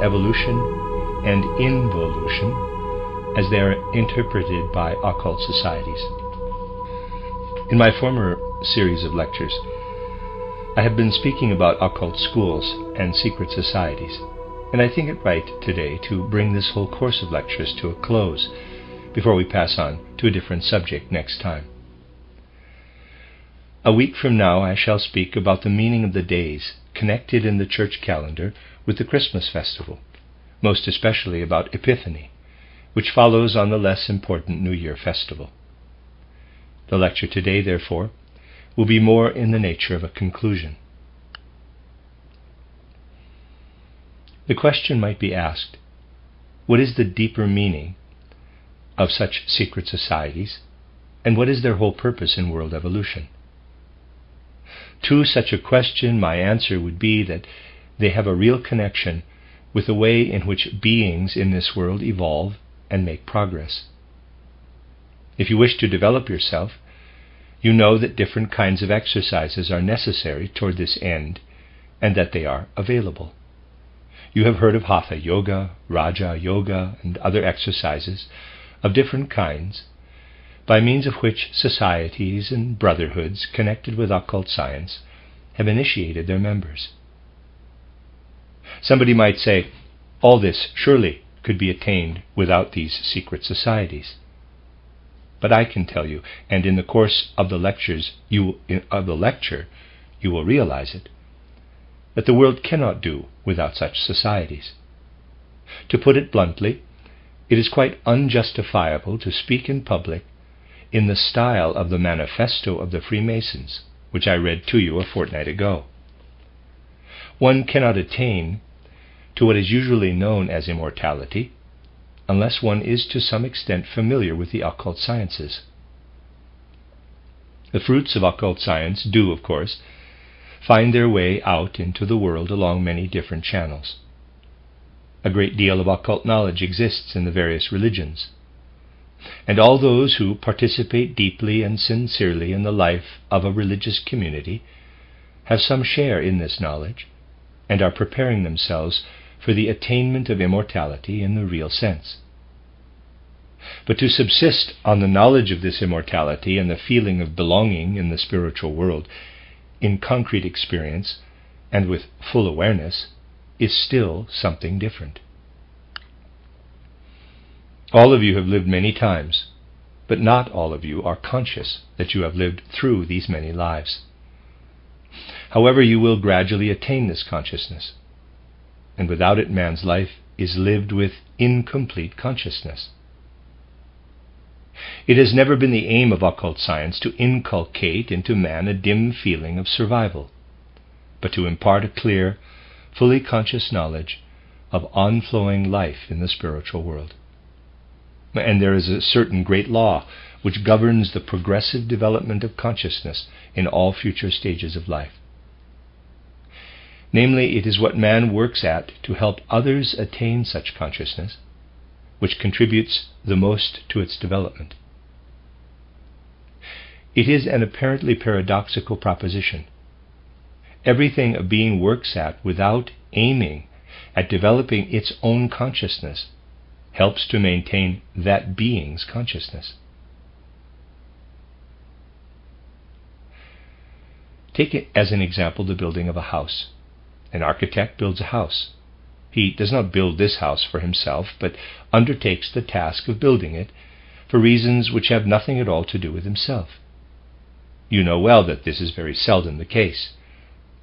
evolution and involution as they are interpreted by occult societies. In my former series of lectures, I have been speaking about occult schools and secret societies, and I think it right today to bring this whole course of lectures to a close before we pass on to a different subject next time. A week from now I shall speak about the meaning of the days connected in the church calendar with the Christmas festival, most especially about Epiphany, which follows on the less important New Year festival. The lecture today, therefore, will be more in the nature of a conclusion. The question might be asked, what is the deeper meaning of such secret societies, and what is their whole purpose in world evolution? To such a question, my answer would be that they have a real connection with the way in which beings in this world evolve and make progress. If you wish to develop yourself, you know that different kinds of exercises are necessary toward this end, and that they are available. You have heard of Hatha Yoga, Raja Yoga, and other exercises of different kinds, by means of which societies and brotherhoods connected with occult science have initiated their members. Somebody might say, all this surely could be attained without these secret societies. But I can tell you, and in the course of the lecture you will realize it, that the world cannot do without such societies. To put it bluntly, it is quite unjustifiable to speak in public in the style of the Manifesto of the Freemasons, which I read to you a fortnight ago. One cannot attain to what is usually known as immortality unless one is to some extent familiar with the occult sciences. The fruits of occult science do, of course, find their way out into the world along many different channels. A great deal of occult knowledge exists in the various religions, and all those who participate deeply and sincerely in the life of a religious community have some share in this knowledge and are preparing themselves for the attainment of immortality in the real sense. But to subsist on the knowledge of this immortality and the feeling of belonging in the spiritual world in concrete experience and with full awareness is still something different. All of you have lived many times, but not all of you are conscious that you have lived through these many lives. However, you will gradually attain this consciousness, and without it man's life is lived with incomplete consciousness. It has never been the aim of occult science to inculcate into man a dim feeling of survival, but to impart a clear, fully conscious knowledge of onflowing life in the spiritual world. And there is a certain great law which governs the progressive development of consciousness in all future stages of life. Namely, it is what man works at to help others attain such consciousness, which contributes the most to its development. It is an apparently paradoxical proposition. Everything a being works at without aiming at developing its own consciousness helps to maintain that being's consciousness. Take it as an example the building of a house. An architect builds a house. He does not build this house for himself, but undertakes the task of building it for reasons which have nothing at all to do with himself. You know well that this is very seldom the case.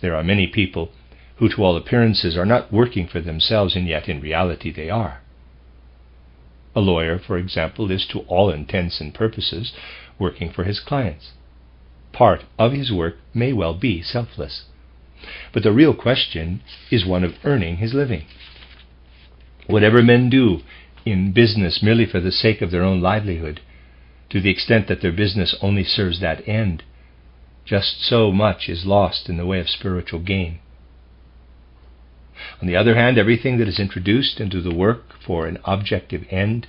There are many people who to all appearances are not working for themselves, and yet in reality they are. A lawyer, for example, is to all intents and purposes working for his clients. Part of his work may well be selfless, but the real question is one of earning his living. Whatever men do in business merely for the sake of their own livelihood, to the extent that their business only serves that end, just so much is lost in the way of spiritual gain. On the other hand, everything that is introduced into the work for an objective end,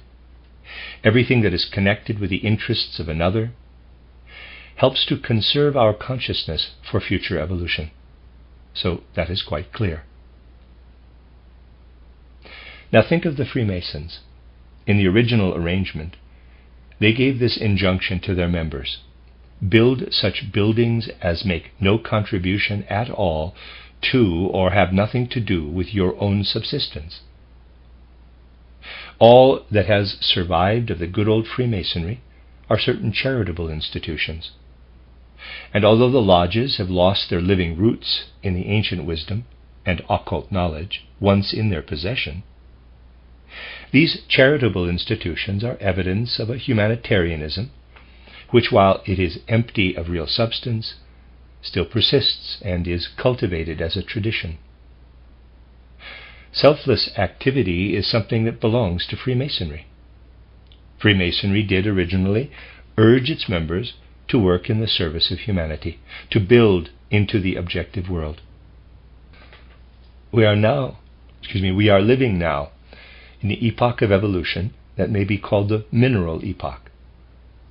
everything that is connected with the interests of another, helps to conserve our consciousness for future evolution. So that is quite clear. Now think of the Freemasons. In the original arrangement, they gave this injunction to their members: build such buildings as make no contribution at all to or have nothing to do with your own subsistence. All that has survived of the good old Freemasonry are certain charitable institutions. And although the lodges have lost their living roots in the ancient wisdom and occult knowledge once in their possession, these charitable institutions are evidence of a humanitarianism which, while it is empty of real substance, still persists and is cultivated as a tradition. Selfless activity is something that belongs to Freemasonry. Freemasonry did originally urge its members to work in the service of humanity, to build into the objective world. We are living now in the epoch of evolution that may be called the mineral epoch.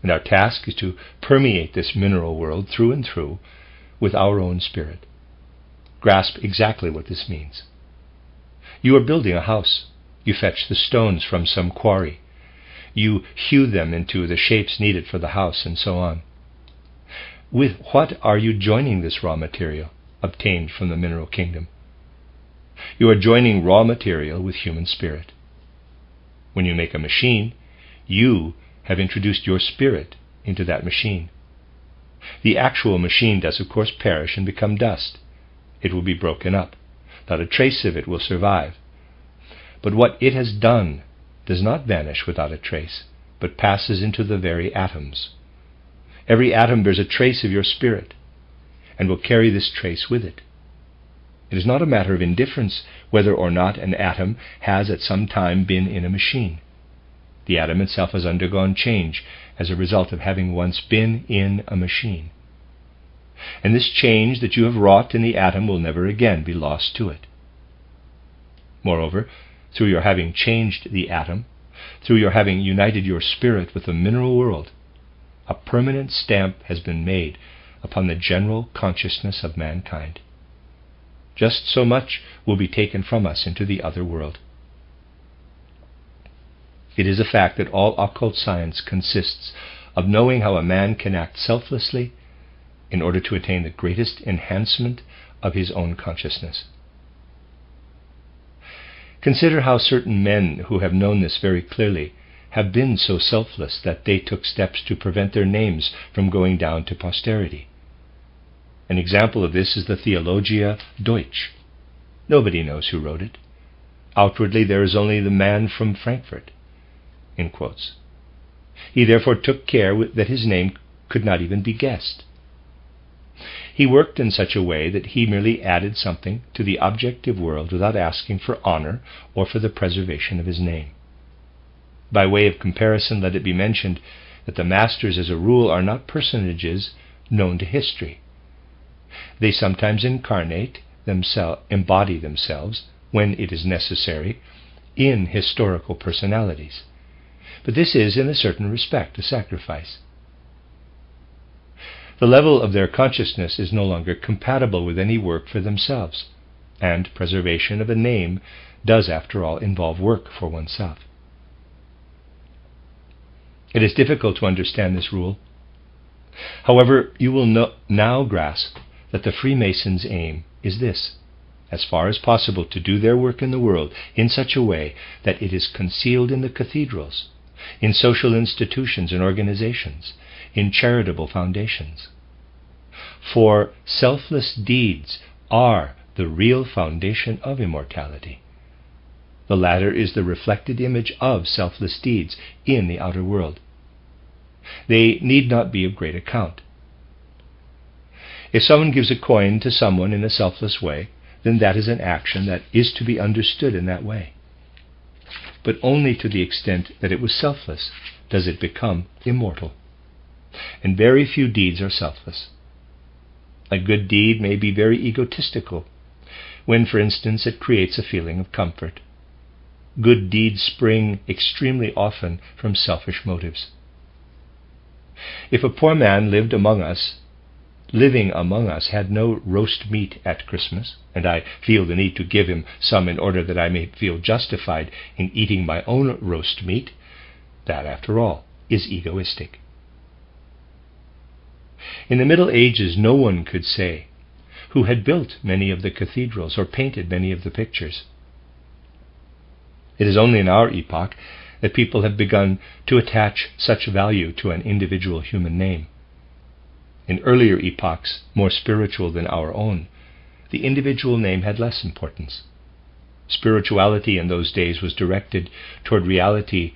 And our task is to permeate this mineral world through and through with our own spirit. Grasp exactly what this means. You are building a house. You fetch the stones from some quarry. You hew them into the shapes needed for the house, and so on. With what are you joining this raw material obtained from the mineral kingdom? You are joining raw material with human spirit. When you make a machine, you have introduced your spirit into that machine. The actual machine does, of course, perish and become dust. It will be broken up. Not a trace of it will survive. But what it has done does not vanish without a trace, but passes into the very atoms. Every atom bears a trace of your spirit, and will carry this trace with it. It is not a matter of indifference whether or not an atom has at some time been in a machine. The atom itself has undergone change as a result of having once been in a machine. And this change that you have wrought in the atom will never again be lost to it. Moreover, through your having changed the atom, through your having united your spirit with the mineral world, a permanent stamp has been made upon the general consciousness of mankind. Just so much will be taken from us into the other world. It is a fact that all occult science consists of knowing how a man can act selflessly in order to attain the greatest enhancement of his own consciousness. Consider how certain men who have known this very clearly have been so selfless that they took steps to prevent their names from going down to posterity. An example of this is the Theologia Deutsch. Nobody knows who wrote it. Outwardly there is only the man from Frankfurt, in quotes. He therefore took care that his name could not even be guessed. He worked in such a way that he merely added something to the objective world without asking for honor or for the preservation of his name. By way of comparison, let it be mentioned that the masters as a rule are not personages known to history. They sometimes embody themselves, when it is necessary, in historical personalities. But this is, in a certain respect, a sacrifice. The level of their consciousness is no longer compatible with any work for themselves, and preservation of a name does, after all, involve work for oneself. It is difficult to understand this rule. However, you will now grasp that the Freemasons' aim is this: as far as possible to do their work in the world in such a way that it is concealed in the cathedrals, in social institutions and organizations, in charitable foundations. For selfless deeds are the real foundation of immortality. The latter is the reflected image of selfless deeds in the outer world. They need not be of great account. If someone gives a coin to someone in a selfless way, then that is an action that is to be understood in that way. But only to the extent that it was selfless does it become immortal. And very few deeds are selfless. A good deed may be very egotistical, when, for instance, it creates a feeling of comfort. Good deeds spring extremely often from selfish motives. If a poor man lived among us living among us had no roast meat at Christmas, and I feel the need to give him some in order that I may feel justified in eating my own roast meat, that, after all, is egoistic. In the Middle Ages, no one could say who had built many of the cathedrals or painted many of the pictures. It is only in our epoch that people have begun to attach such value to an individual human name. In earlier epochs, more spiritual than our own, the individual name had less importance. Spirituality in those days was directed toward reality,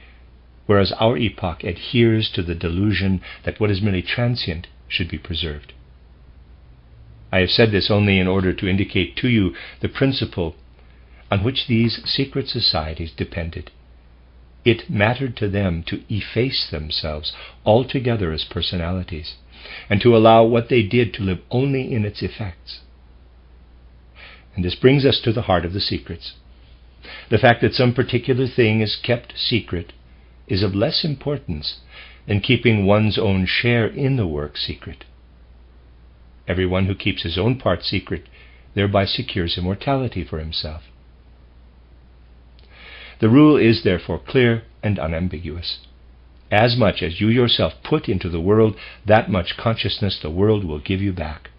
whereas our epoch adheres to the delusion that what is merely transient should be preserved. I have said this only in order to indicate to you the principle on which these secret societies depended. It mattered to them to efface themselves altogether as personalities, and to allow what they did to live only in its effects. And this brings us to the heart of the secrets. The fact that some particular thing is kept secret is of less importance than keeping one's own share in the work secret. Everyone who keeps his own part secret thereby secures immortality for himself. The rule is therefore clear and unambiguous. As much as you yourself put into the world, that much consciousness the world will give you back.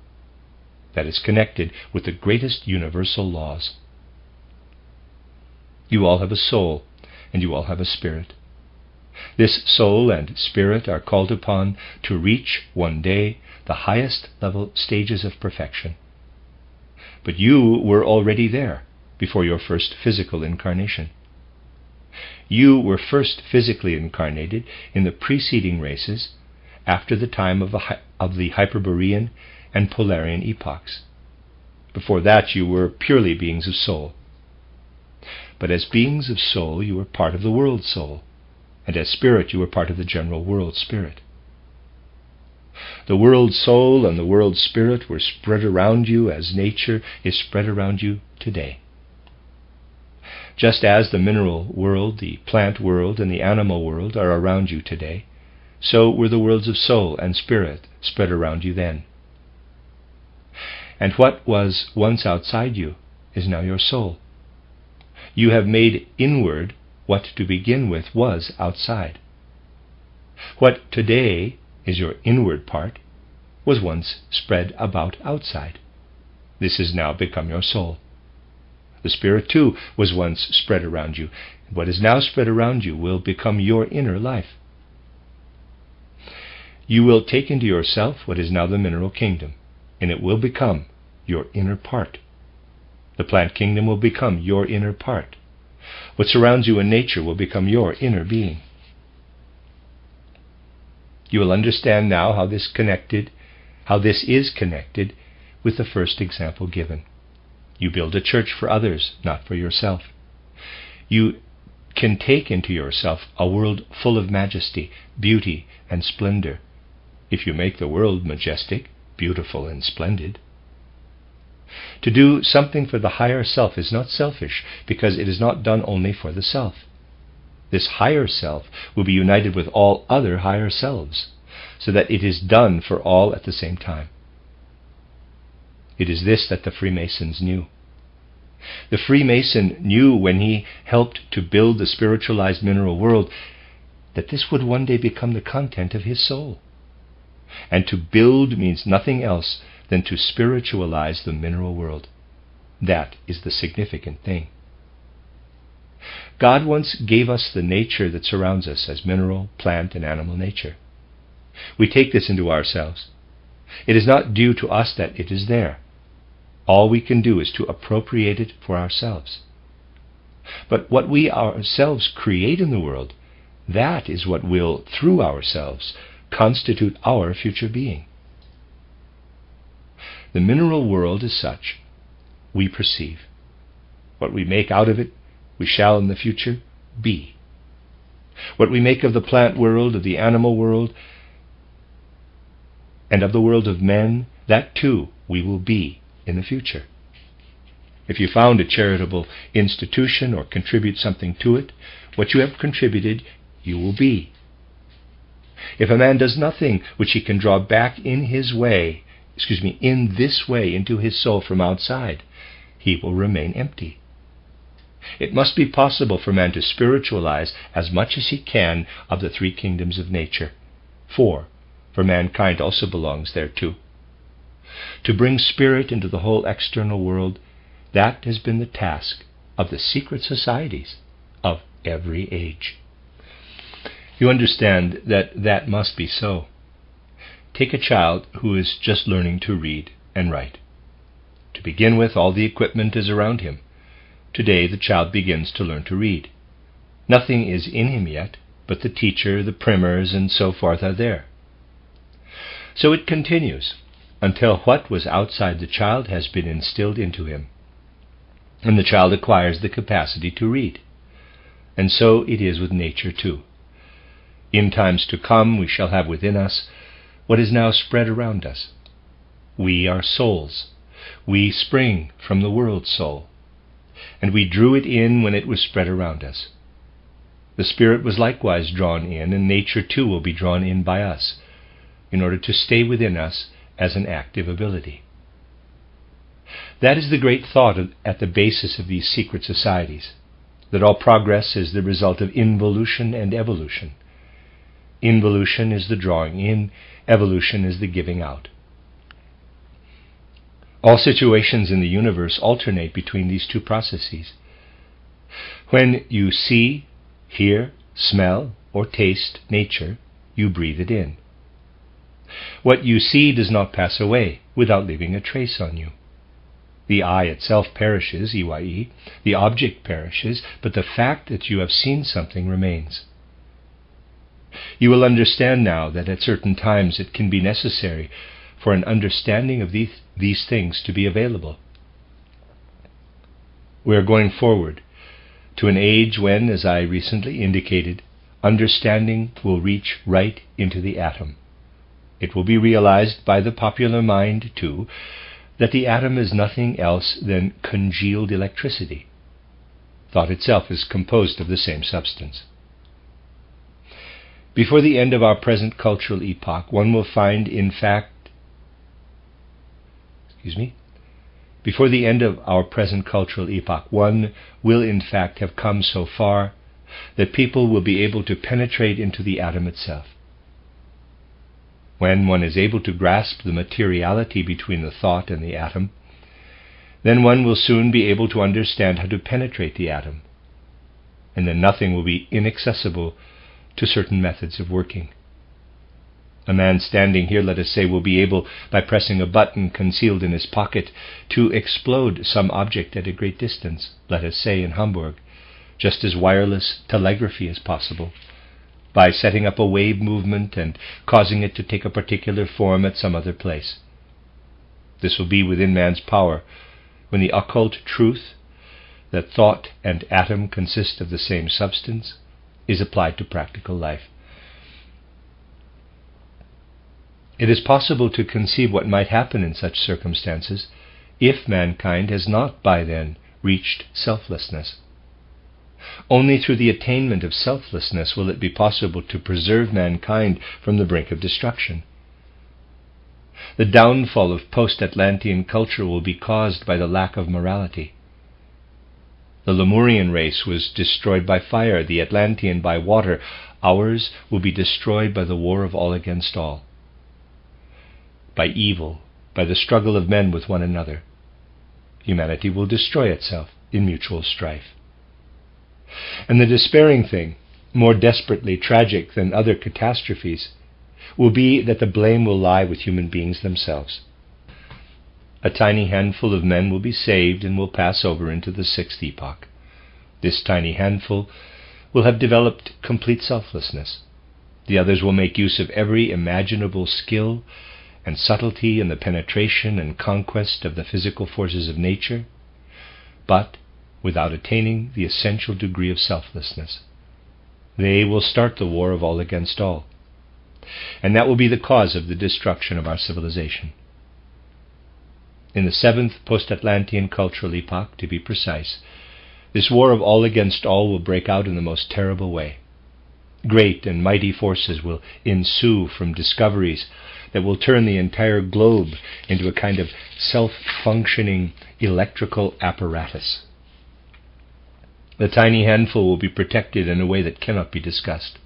That is connected with the greatest universal laws. You all have a soul, and you all have a spirit. This soul and spirit are called upon to reach one day the highest level stages of perfection. But you were already there before your first physical incarnation. You were first physically incarnated in the preceding races after the time of the Hyperborean and Polarian epochs. Before that you were purely beings of soul. But as beings of soul you were part of the world soul, and as spirit you were part of the general world spirit. The world soul and the world spirit were spread around you as nature is spread around you today. Just as the mineral world, the plant world, and the animal world are around you today, so were the worlds of soul and spirit spread around you then. And what was once outside you is now your soul. You have made inward what to begin with was outside. What today is your inward part was once spread about outside. This has now become your soul. The spirit too was once spread around you. What is now spread around you will become your inner life. You will take into yourself what is now the mineral kingdom, and it will become your inner part. The plant kingdom will become your inner part. What surrounds you in nature will become your inner being. You will understand now how this is connected with the first example given. You build a church for others, not for yourself. You can take into yourself a world full of majesty, beauty, and splendor, if you make the world majestic, beautiful, and splendid. To do something for the higher self is not selfish, because it is not done only for the self. This higher self will be united with all other higher selves, so that it is done for all at the same time. It is this that the Freemasons knew. The Freemason knew when he helped to build the spiritualized mineral world that this would one day become the content of his soul. And to build means nothing else than to spiritualize the mineral world. That is the significant thing. God once gave us the nature that surrounds us as mineral, plant, and animal nature. We take this into ourselves. It is not due to us that it is there. All we can do is to appropriate it for ourselves. But what we ourselves create in the world, that is what will, through ourselves, constitute our future being. The mineral world is such we perceive. What we make out of it, we shall in the future be. What we make of the plant world, of the animal world, and of the world of men, that too we will be in the future. If you found a charitable institution or contribute something to it, what you have contributed you will be. If a man does nothing which he can draw back in his way, in this way into his soul from outside, he will remain empty. It must be possible for man to spiritualize as much as he can of the three kingdoms of nature. For mankind also belongs thereto. To bring spirit into the whole external world, that has been the task of the secret societies of every age. You understand that must be so. Take a child who is just learning to read and write. To begin with, all the equipment is around him. Today the child begins to learn to read. Nothing is in him yet, but the teacher, the primers, and so forth are there. So it continues until what was outside the child has been instilled into him, and the child acquires the capacity to read. And so it is with nature too. In times to come we shall have within us what is now spread around us. We are souls. We spring from the world soul, and we drew it in when it was spread around us. The Spirit was likewise drawn in, and nature too will be drawn in by us, in order to stay within us as an active ability. That is the great thought at the basis of these secret societies, that all progress is the result of involution and evolution. Involution is the drawing in, evolution is the giving out. All situations in the universe alternate between these two processes. When you see, hear, smell, or taste nature, you breathe it in. What you see does not pass away without leaving a trace on you. The eye itself perishes, EYE, the object perishes, but the fact that you have seen something remains. You will understand now that at certain times it can be necessary for an understanding of these things to be available. We are going forward to an age when, as I recently indicated, understanding will reach right into the atom. It will be realized by the popular mind, too, that the atom is nothing else than congealed electricity. Thought itself is composed of the same substance. Before the end of our present cultural epoch, one will find, Before the end of our present cultural epoch, one will in fact have come so far that people will be able to penetrate into the atom itself. When one is able to grasp the materiality between the thought and the atom, then one will soon be able to understand how to penetrate the atom, and then nothing will be inaccessible to certain methods of working. A man standing here, let us say, will be able, by pressing a button concealed in his pocket, to explode some object at a great distance, let us say in Hamburg, just as wireless telegraphy is possible, by setting up a wave movement and causing it to take a particular form at some other place. This will be within man's power when the occult truth, that thought and atom consist of the same substance, is applied to practical life. It is possible to conceive what might happen in such circumstances if mankind has not by then reached selflessness. Only through the attainment of selflessness will it be possible to preserve mankind from the brink of destruction. The downfall of post-Atlantean culture will be caused by the lack of morality. The Lemurian race was destroyed by fire, the Atlantean by water. Ours will be destroyed by the war of all against all, by evil, by the struggle of men with one another. Humanity will destroy itself in mutual strife. And the despairing thing, more desperately tragic than other catastrophes, will be that the blame will lie with human beings themselves. A tiny handful of men will be saved and will pass over into the sixth epoch. This tiny handful will have developed complete selflessness. The others will make use of every imaginable skill and subtlety in the penetration and conquest of the physical forces of nature, but without attaining the essential degree of selflessness. They will start the war of all against all, and that will be the cause of the destruction of our civilization. In the seventh post-Atlantean cultural epoch, to be precise, this war of all against all will break out in the most terrible way. Great and mighty forces will ensue from discoveries that will turn the entire globe into a kind of self-functioning electrical apparatus. The tiny handful will be protected in a way that cannot be discussed.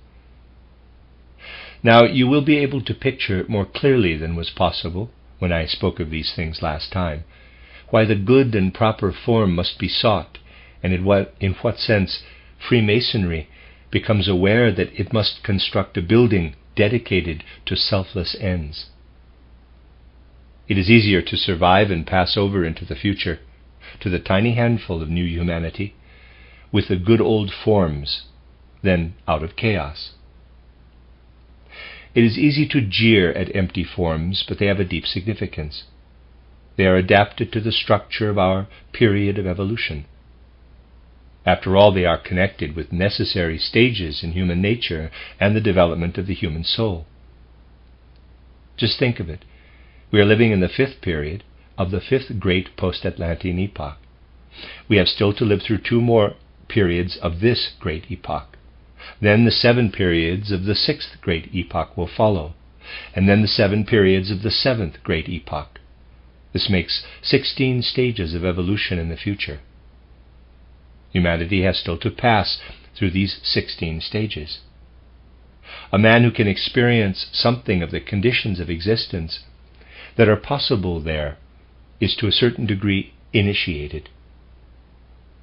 Now, you will be able to picture more clearly than was possible when I spoke of these things last time, why the good and proper form must be sought, and in what sense Freemasonry becomes aware that it must construct a building dedicated to selfless ends. It is easier to survive and pass over into the future, to the tiny handful of new humanity, with the good old forms, than out of chaos. It is easy to jeer at empty forms, but they have a deep significance. They are adapted to the structure of our period of evolution. After all, they are connected with necessary stages in human nature and the development of the human soul. Just think of it. We are living in the fifth period of the fifth great post-Atlantean epoch. We have still to live through 2 more periods of this great epoch. Then the 7 periods of the sixth great epoch will follow, and then the 7 periods of the seventh great epoch. This makes 16 stages of evolution in the future. Humanity has still to pass through these 16 stages. A man who can experience something of the conditions of existence that are possible there is to a certain degree initiated.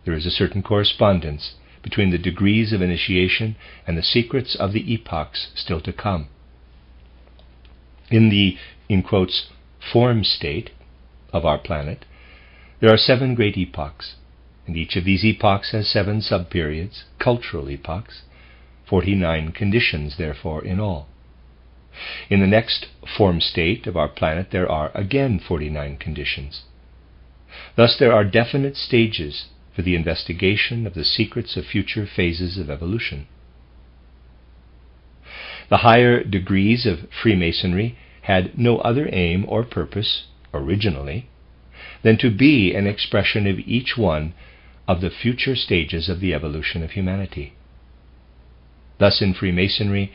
There is a certain correspondence between the degrees of initiation and the secrets of the epochs still to come. In the, in quotes, form state of our planet, there are 7 great epochs, and each of these epochs has 7 sub-periods, cultural epochs, 49 conditions, therefore, in all. In the next form state of our planet there are again 49 conditions. Thus there are definite stages for the investigation of the secrets of future phases of evolution. The higher degrees of Freemasonry had no other aim or purpose, originally, than to be an expression of each one of the future stages of the evolution of humanity. Thus in Freemasonry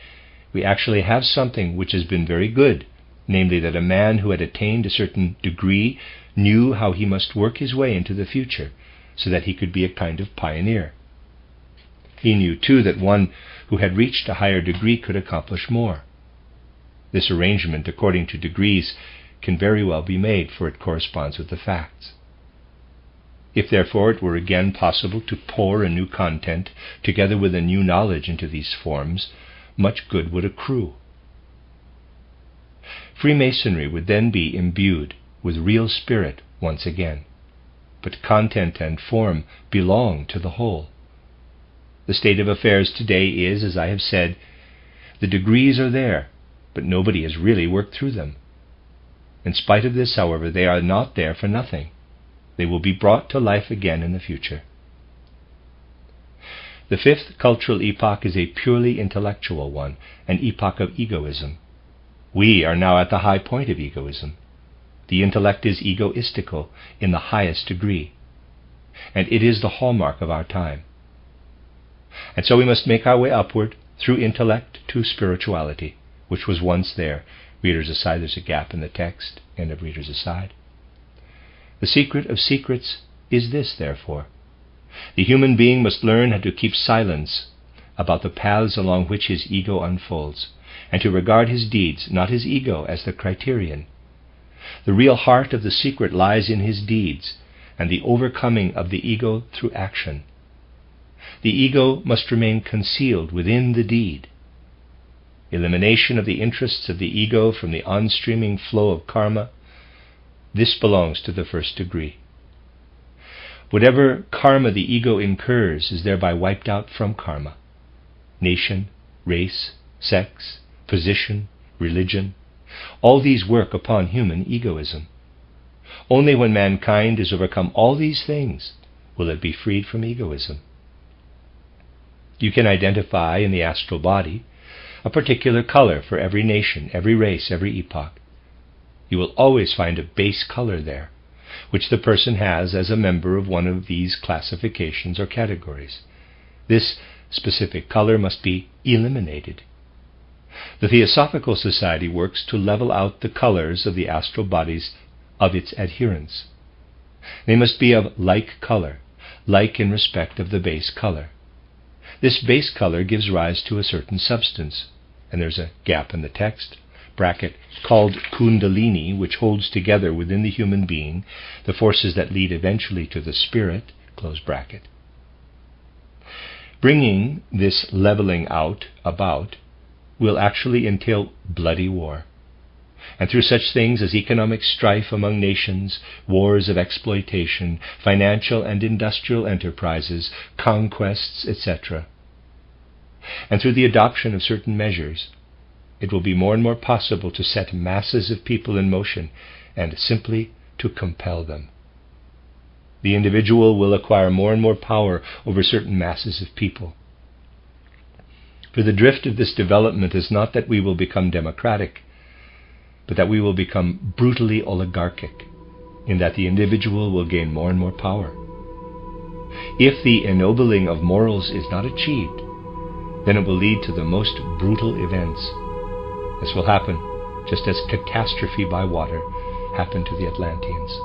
we actually have something which has been very good, namely that a man who had attained a certain degree knew how he must work his way into the future, so that he could be a kind of pioneer. He knew, too, that one who had reached a higher degree could accomplish more. This arrangement, according to degrees, can very well be made, for it corresponds with the facts. If, therefore, it were again possible to pour a new content, together with a new knowledge, into these forms, much good would accrue. Freemasonry would then be imbued with real spirit once again. But content and form belong to the whole. The state of affairs today is, as I have said, the degrees are there, but nobody has really worked through them. In spite of this, however, they are not there for nothing. They will be brought to life again in the future. The fifth cultural epoch is a purely intellectual one, an epoch of egoism. We are now at the high point of egoism. The intellect is egoistical in the highest degree, and it is the hallmark of our time. And so we must make our way upward through intellect to spirituality, which was once there. Readers aside, there's a gap in the text, end of readers aside. The secret of secrets is this, therefore. The human being must learn how to keep silence about the paths along which his ego unfolds, and to regard his deeds, not his ego, as the criterion. The real heart of the secret lies in his deeds, and the overcoming of the ego through action. The ego must remain concealed within the deed. Elimination of the interests of the ego from the on-streaming flow of karma, this belongs to the first degree. Whatever karma the ego incurs is thereby wiped out from karma. Nation, race, sex, position, religion, all these work upon human egoism. Only when mankind has overcome all these things will it be freed from egoism. You can identify in the astral body a particular color for every nation, every race, every epoch. You will always find a base color there, which the person has as a member of one of these classifications or categories. This specific color must be eliminated. The Theosophical Society works to level out the colors of the astral bodies of its adherents. They must be of like color, like in respect of the base color. This base color gives rise to a certain substance, and there's a gap in the text, bracket, called Kundalini, which holds together within the human being the forces that lead eventually to the spirit, close bracket. Bringing this leveling out about will actually entail bloody war. And through such things as economic strife among nations, wars of exploitation, financial and industrial enterprises, conquests, etc., and through the adoption of certain measures, it will be more and more possible to set masses of people in motion and simply to compel them. The individual will acquire more and more power over certain masses of people. For the drift of this development is not that we will become democratic, but that we will become brutally oligarchic, in that the individual will gain more and more power. If the ennobling of morals is not achieved, then it will lead to the most brutal events. This will happen just as catastrophe by water happened to the Atlanteans.